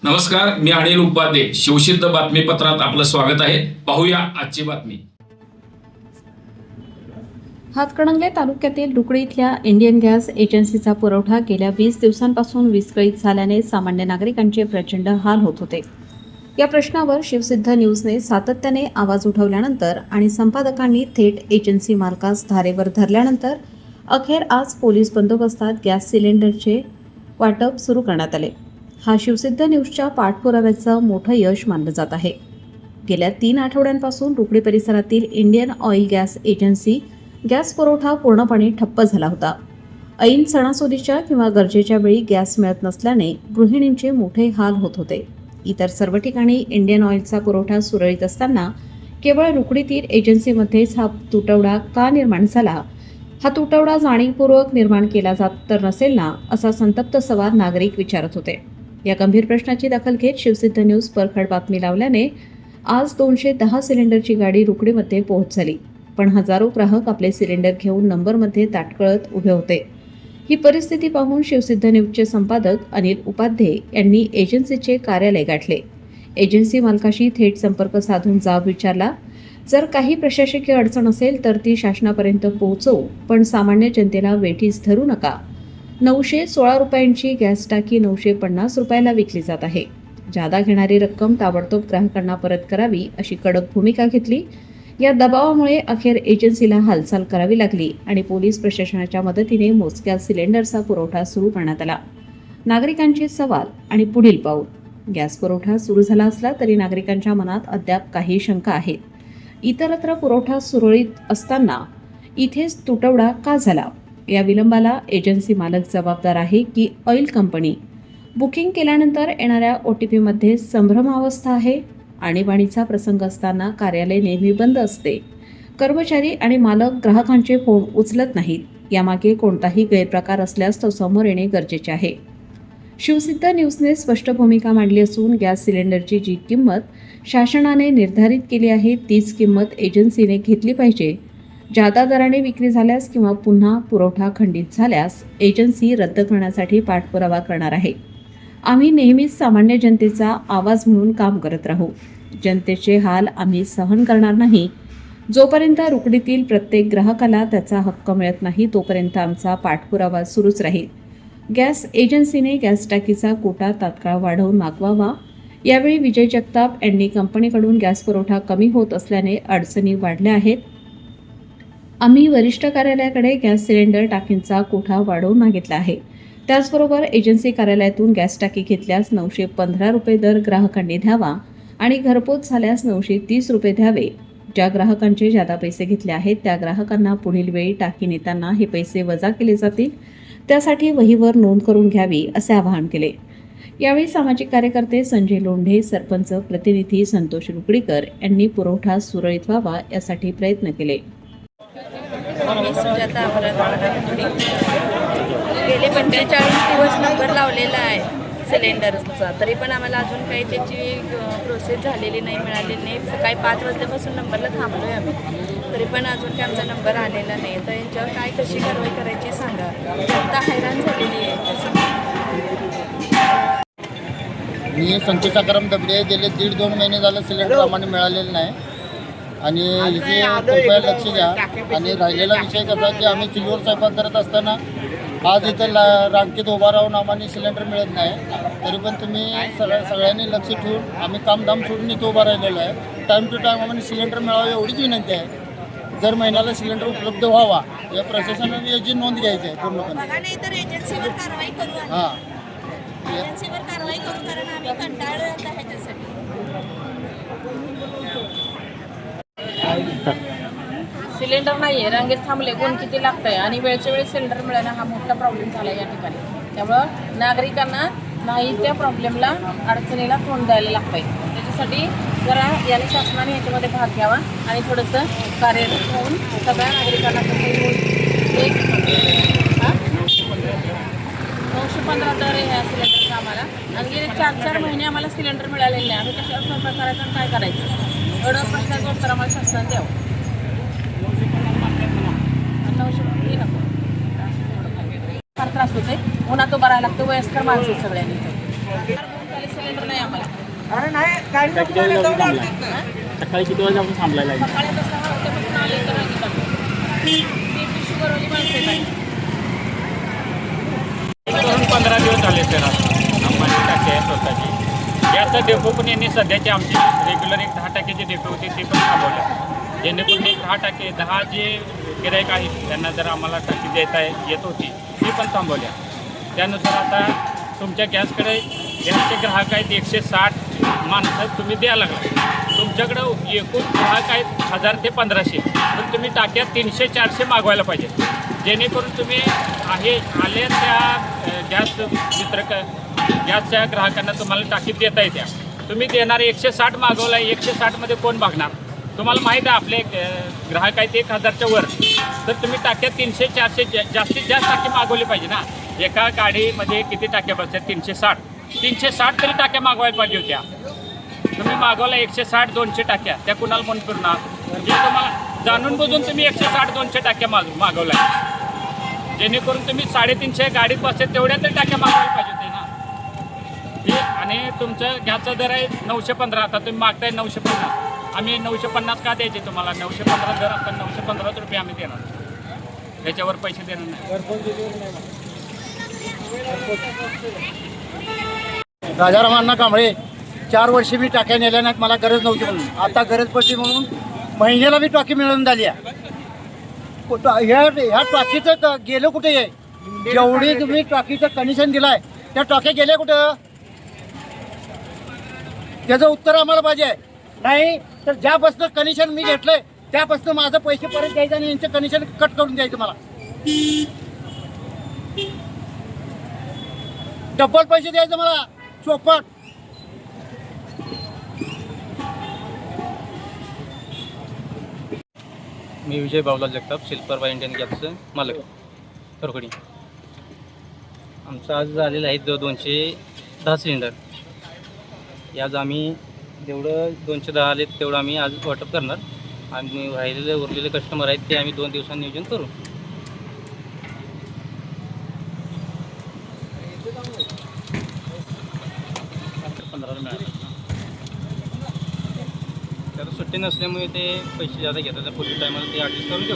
नमस्कार, मी अनिल उपाध्ये. शिवसिद्ध बातमीपत्रात आपलं स्वागत आहे. पाहूया आजची बातमी. हातकणंगले तालुक्यातील डुकडी इथल्या इंडियन गॅस एजन्सीचा पुरवठा गेल्या 20 दिवसांपासून विस्कळीत झाल्याने सामान्य नागरिकांचे प्रचंड हाल होत होते. या प्रश्नावर शिवसिद्ध न्यूजने सातत्याने आवाज उठवल्यानंतर आणि संपादकांनी थेट एजन्सी मालकास धारेवर धरल्यानंतर अखेर आज पोलीस बंदोबस्तात गॅस सिलेंडरचे वाटप सुरू करण्यात आले. हा शिवसिद्ध न्यूजच्या पाठपुराव्याचं मोठं यश मानलं जात आहे. गेल्या 3 आठवड्यांपासून डुकडी परिसरातील Indian oil gas agency gas पुरवठा पूर्णपणे ठप्प झाला होता. ऐन सणासुदीच्या किंवा गरजेच्या वेळी गॅस मिळत नसल्याने गृहिणींचे मोठे हाल होत होते. इतर सर्व ठिकाणी इंडियन ऑइलचा पुरवठा सुरळीत असताना केवळ डुकडीतील एजन्सीमध्येच हा तुटवडा का निर्माण झाला? हा तुटवडा जाणीवपूर्वक निर्माण केला जात तर नसेल ना, असा संतप्त सवाल नागरिक विचारत होते. या गंभीर प्रश्नाची दखल घेत शिवसिद्ध न्यूज परखड बातमी लावल्याने आज 210 सिलेंडरची गाडी रुकडीमध्ये पोहोच झाली. पण हजारो ग्राहक आपले सिलेंडर घेऊन नंबरमध्ये ताटकळत उभे होते. ही परिस्थिती पाहून शिवसिद्ध न्यूजचे संपादक अनिल उपाध्ये यांनी एजन्सीचे कार्यालय गाठले. एजन्सी मालकाशी थेट संपर्क साधून जाब विचारला. जर काही प्रशासकीय अडचण असेल तर ती शासनापर्यंत पोहोचवू, पण सामान्य जनतेला वेठीस धरू नका. 916 रुपयांची गॅस टाकी 950 रुपयाला विकली जात आहे. जादा घेणारी रक्कम ताबडतोब ग्राहकांना परत करावी, अशी कडक भूमिका घेतली. या दबावामुळे अखेर एजन्सीला हालचाल करावी लागली आणि पोलीस प्रशासनाच्या मदतीने मोजक्या सिलेंडरचा पुरवठा सुरू करण्यात आला. नागरिकांचे सवाल आणि पुढील पाऊल. गॅस पुरवठा सुरू झाला असला तरी नागरिकांच्या मनात अद्याप काही शंका आहेत. इतरत्र पुरवठा सुरळीत असताना इथेच तुटवडा का झाला? या विलंबाला एजन्सी मालक जबाबदार आहे की ऑइल कंपनी? बुकिंग केल्यानंतर येणाऱ्या OTPमध्ये संभ्रमावस्था आहे. आणीबाणीचा प्रसंग असताना कार्यालय नेहमी बंद असते. कर्मचारी आणि मालक ग्राहकांचे फोन उचलत नाहीत. यामागे कोणताही गैरप्रकार असल्यास तो समोर येणे गरजेचे आहे. शिवसिद्ध न्यूजने स्पष्ट भूमिका मांडली असून गॅस सिलेंडरची जी किंमत शासनाने निर्धारित केली आहे तीच किंमत एजन्सीने घेतली पाहिजे. जादा दराने विक्री झाल्यास किंवा पुन्हा पुरवठा खंडित झाल्यास एजन्सी रद्द करण्यासाठी पाठपुरावा करणार आहे. आम्ही नेहमीच सामान्य जनतेचा आवाज म्हणून काम करत राहू. जनतेचे हाल आम्ही सहन करणार नाही. जोपर्यंत रुकडीतील प्रत्येक ग्राहकाला त्याचा हक्क मिळत नाही तोपर्यंत आमचा पाठपुरावा सुरूच राहील. गॅस एजन्सीने गॅस टाकीचा कोटा तात्काळ वाढवून मागवावा. यावेळी विजय जगताप यांनी कंपनीकडून गॅस पुरवठा कमी होत असल्याने अडचणी वाढल्या आहेत. आम्ही वरिष्ठ कार्यालयाकडे गॅस सिलेंडर टाकींचा कोटा वाढवून मागितला आहे. त्याचबरोबर एजन्सी कार्यालयातून गॅस टाकी घेतल्यास 915 रुपये दर ग्राहकांनी द्यावा आणि घरपोच झाल्यास 930 रुपये द्यावे. ज्या ग्राहकांचे जादा पैसे घेतले आहेत त्या ग्राहकांना पुढील वेळी टाकी नेताना हे पैसे वजा केले जातील. त्यासाठी वहीवर नोंद करून घ्यावी, असे आवाहन केले. यावेळी सामाजिक कार्यकर्ते संजय लोंढे, सरपंच प्रतिनिधी संतोष रुकडीकर यांनी पुरवठा सुरळीत व्हावा यासाठी प्रयत्न केले. गेले 45 दिवस नंबर लावलेला आहे सिलेंडरचा, तरी पण आम्हाला अजून काही त्याची प्रोसेस झालेली नाही, मिळालेली नाही. सकाळी 5 वाजल्यापासून नंबरला थांबलो आहे आम्ही, तरी पण अजून काही आमचा नंबर आलेला नाही. तर यांच्यावर काय कशी कारवाई करायची सांगा. जनता हैराण झालेली आहे. मी संकेत अकरम दबडे. गेले 1.5-2 महिने झालं सिलेंडर आम्हाला मिळालेलं नाही आणि इथे कृपया लक्ष द्या. आणि राहिलेला विषय कसा की आम्ही चुलीवर स्वयंपाक करत असताना आज इथं रांगेत उभा राहून आम्हाला सिलेंडर मिळत नाही. तरी पण तुम्ही सगळ्यांनी लक्ष ठेवून आम्ही कामधाम सोडून इथं उभा राहिलेलो आहे. टाईम टू टाईम आम्हाला सिलेंडर मिळावं एवढीच विनंती आहे. दर महिन्याला सिलेंडर उपलब्ध व्हावा या प्रशासनाने याची नोंद घ्यायची आहे पूर्णपणे. हां, एजन्सीवर कारवाई करू, कारण आम्ही कंटाळलो आता ह्याच्यासाठी. सिलेंडर नाही आहे, रांगेत थांबले, गुण किती लागतं आहे आणि वेळच्या वेळी सिलेंडर मिळणं हा मोठा प्रॉब्लेम झाला आहे या ठिकाणी. त्यामुळं नागरिकांना नाही त्या प्रॉब्लेमला, अडचणीला तोंड द्यायला लागतं आहे. त्याच्यासाठी जरा याने शासनाने याच्यामध्ये भाग घ्यावा आणि थोडंसं कार्यरत होऊन सगळ्या नागरिकांना कसं एक 915 दर आहे ह्या सिलेंडरचा आम्हाला. आणि गेले 4 महिने आम्हाला सिलेंडर मिळालेले नाही. आम्ही कशावर स्वयंपाक करायचं आणि काय करायचं एवढं प्रश्नाचं उत्तर आम्हाला शासनाने द्यावं. करायला लागतं. वयस्कर माणसं सगळ्यांनी सिलेंडर नाही आम्हाला. सकाळी किती वाजता आपण थांबलाय सकाळी आता 6 वाजल्यापासून आले तर रांगेत आलो. BP शुगरवाली माणसं आहेत. 15 दिवस झाले सर अंबानी टाकी आहे स्वतःची. गॅसचा डेपो पण यांनी सध्याची आमची रेग्युलर एक 10 टाकीची डेपो होती ती पण थांबवल्या. जेणेकरून एक 10 जे गिराईक आहेत त्यांना जर आम्हाला टाकी देता येत होती ती पण थांबवल्या. त्यानुसार आता तुमच्या गॅसचे ग्राहक आहेत 160 माणसं तुम्ही द्यायला लागला. तुमच्याकडं एकूण ग्राहक आहेत 1000 ते 1500, पण तुम्ही टाक्या 300-400 मागवायला पाहिजे. जेणेकरून तुम्ही आले त्या गॅसच्या ग्राहकांना तुम्हाला टाकी देता येत्या. तुम्ही देणारे 160 मागवला, 160मध्ये कोण मागणार? तुम्हाला माहीत आहे आपले ग्राहक आहेत 1000च्या वर, तर तुम्ही टाक्या 300-400 जास्तीत जास्त टाकी मागवली पाहिजे ना. एका गाडीमध्ये किती टाक्या बसतात? 360 तरी टाक्या मागवायला पाहिजे होत्या. तुम्ही मागवला 160-200 टाक्या, त्या कुणाला मन फिरणार? जे तुम्हाला जाणून बुजून तुम्ही 160-200 टाक्या मागवला, जेणेकरून तुम्ही 350 गाडीत बसतात तेवढ्या तरी टाक्या मागवायला पाहिजे होते ना. हे आणि तुमचं गॅसचा दर आहे 915. आता तुम्ही मागताय 950. आम्ही 950 का द्यायचे तुम्हाला? 915 दर असताना 915 रुपये आम्ही देणार, त्याच्यावर पैसे देणार नाही. राजारामांना कांबळे 4 वर्षे मी टाक्या नेल्या नाहीत, मला गरज नव्हती म्हणून. आता गरज पडली म्हणून महिन्याला मी टाकी मिळवून झाली आहे. ह्या टाकीचं गेलं कुठे आहे? जेवढी तुम्ही टाकीचं कनेक्शन दिलं आहे त्या टाक्या गेल्या कुठं? त्याचं उत्तर आम्हाला पाहिजे. नाही तर ज्यापासून कनेक्शन मी घेतलंय त्यापासून माझं पैसे परत द्यायचं आणि यांचं कनेक्शन कट करून द्यायचं. मला डबल पैसे द्यायचं मला चोपट. मी विजय बावला जगताप, शिल्परबाई इंडियन गॅसचं मालक, तरकडी. आमचं आज झालेलं आहे 210 सिलेंडर. आज आम्ही जेवढं 210 आले तेवढं आम्ही आज वाटप करणार. आम्ही राहिलेले उरलेले कस्टमर आहेत ते आम्ही 2 दिवसांनी नियोजन करू. त्याला सुट्टी नसल्यामुळे ते पैसे जादा घेतात. पुढच्या टायमाला ते ॲडजस्ट करून देऊ.